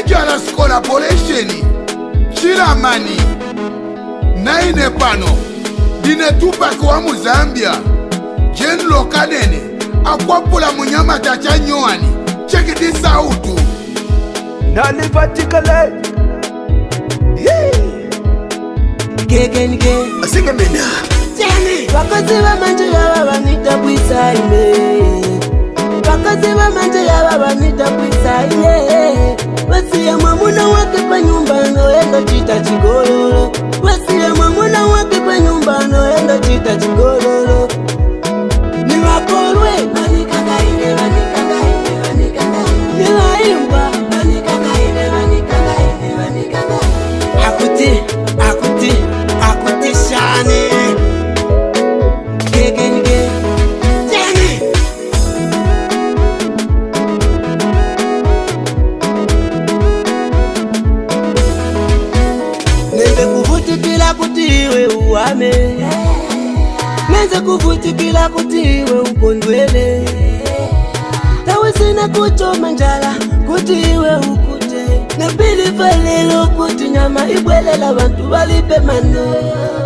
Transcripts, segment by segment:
Dangerous collaboration Chiramani Naine pano Dine Tupac wa Muzambia Jen Lokanene Akwapula munyama tacha nyoani Check this out Nali patikale Gegenige Asinga mena Wakazi wa manje ya wanita bwisa ime Wakazi wa manje ya wanita bwisa ime Wasi ya mamuna wake pa nyumba noendo chita chigololo Wasi ya mamuna wake pa nyumba noendo chita chigololo Ni wakolwe Wanikagaine, wanikagaine, wanikagaine Ni waimba Wanikagaine, wanikagaine, wanikagaine Akuti, akuti, akuti shani Kutiwe uame Neze kuvutikila kutiwe ukondwele Tawe sina kuchoma njala kutiwe ukute Na pili falelo kuti nyama ibwelela bantu walipe mano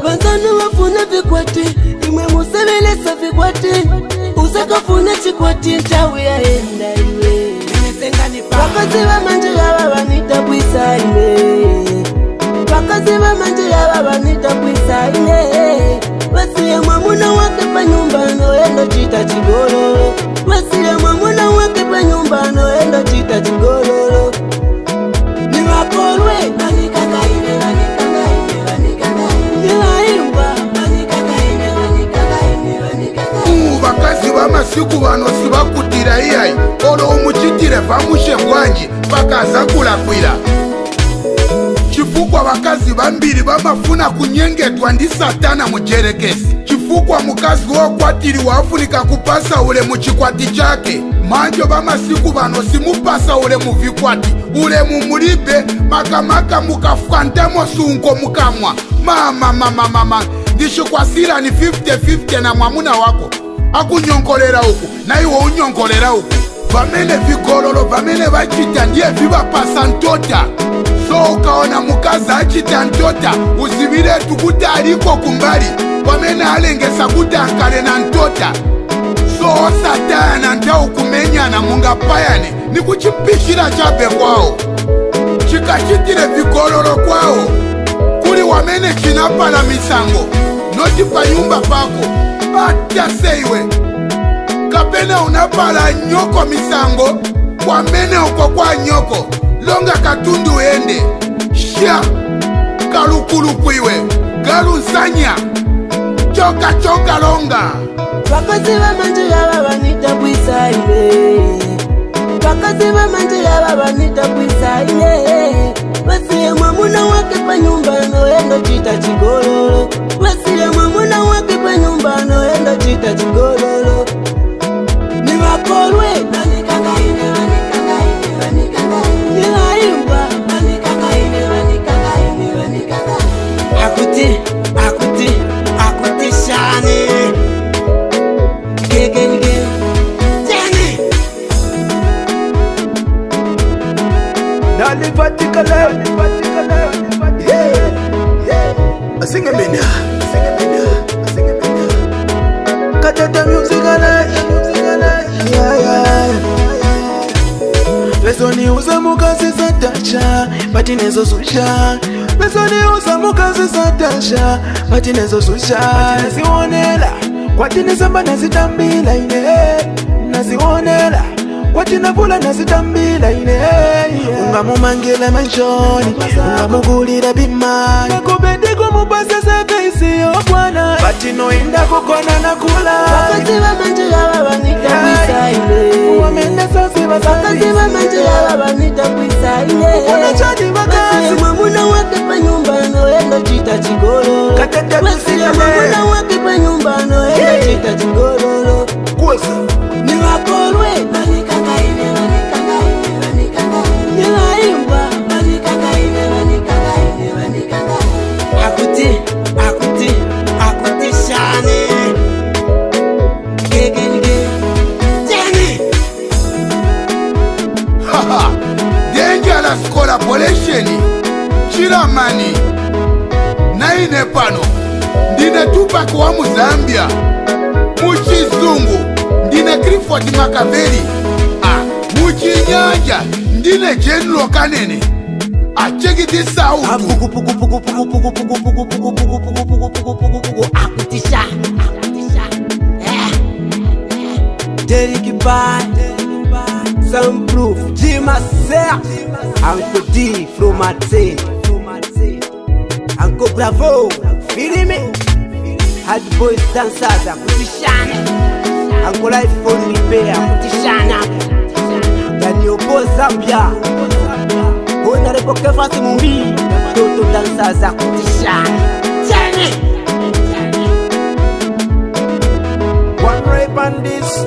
Banzanu wafuna vikwati imwe musebelesa vikwati Usakafuna chikwati nchawe ya enda iwe Wakazi wa manje ya wanita bwisa ime Wakazi wa manje ya wanita bwisa ine Wasi ya mamuna wake pa nyumba noendo chita chigololo Wasi ya mamuna wake pa nyumba noendo chita chigololo Ni wakolwe Wanikagaine, wanikagaine, wanikagaine Ni waimba Wanikagaine, wanikagaine, wanikagaine Wakazi wa masiku wano sibakutira iyai Olo umuchitire vamushe mwanji Pakaza kula kwila Chifukwa wakazi bambiri bamafuna kunyengetwa ndi satana mujerekesi Chifukwa mukazi wokwatiri wafunika kupasa ule muchikwati chake Manjo bamasiku bano simupasa ule muvikwati Ule mumulibe makamaka mukafwantemo sunko mukamwa Mama Ndishikwasira ni 50-50 na mwamuna wako Akunyonkolera uku na iwo unyonkolera uku Vamene vigololo vamene vachita ndiye vivapasa ntota So ukaona mukazi achita ntota Usivire tukuta aliko kumbali Wamene alengesa kutankale na ntota So osatana nta ukumenyana munga payane Ni kuchipishira chabe kwao Chikachitire vigololo kwao Kuli wamene chinapala misango Noti pa nyumba pako Ata seiwe Kapena unapala nyoko misango Wamene uko kwa nyoko Longa katundu ende Shia Kalukulu kwiwe Galu nsanya Choka longa Wakazi wa manje ya wanita bwisa ine Wakazi wa manje ya wanita bwisa ine Wasi ya mamuna wake pa nyumba noendo chita chigololo Wasi ya mamuna wake pa nyumba noendo chita chigololo Ni wakolwe Wanikagaine, wanikagaine, wanikagaine Ni waimba Wanikagaine, wanikagaine, wanikagaine Akuti, akuti, akuti shani Gegenige Jani Nali patikale Asinga mena Katata music ale Lesoni uza mukazi satasha Patinezo susha Lesoni uza mukazi satasha Patinezo susha Naziwonela Kwatine samba nazitambila ine Naziwonela Kwatina vula nazitambila ine Unga mumangile manshoni Unga mugulira bimani Nakubendiko mupasa sebe isi okwana Patino inda kukona na kula Wakazi wa manje ya wanita bwisa ine Wamenda sasi wasabi Wakazi wa manje ya wanita bwisa ine Unachadi wakazi Wasi ya mamuna wake pa nyumba noendo chita chigololo Katata Wasi ya mamuna wake pa nyumba noendo chita chigololo Kwesa Ni wakolwe Wanikagaine, wanikagaine, wanikagaine Ni waimba Wanikagaine, wanikagaine, wanikagaine Akuti, akuti, akuti shani Gegenige Jani Haha Dangerous Brothers Collaboration Chiramani naine pano ndine Tupac wa Muzambia muchizungu ndine Clifford Makaveli muchinyanja ndine General Kanene check this out akutisha Derek Bai Soundproof Jima Sea Uncle D from Marseille Uncle Bravo Filimi Hard Boys Dancers akutishane Uncle Life for Repair akutishana Daniel Bo Zambia Honorable Kefasi Mumbi Toto Dancers akutishane One rape on this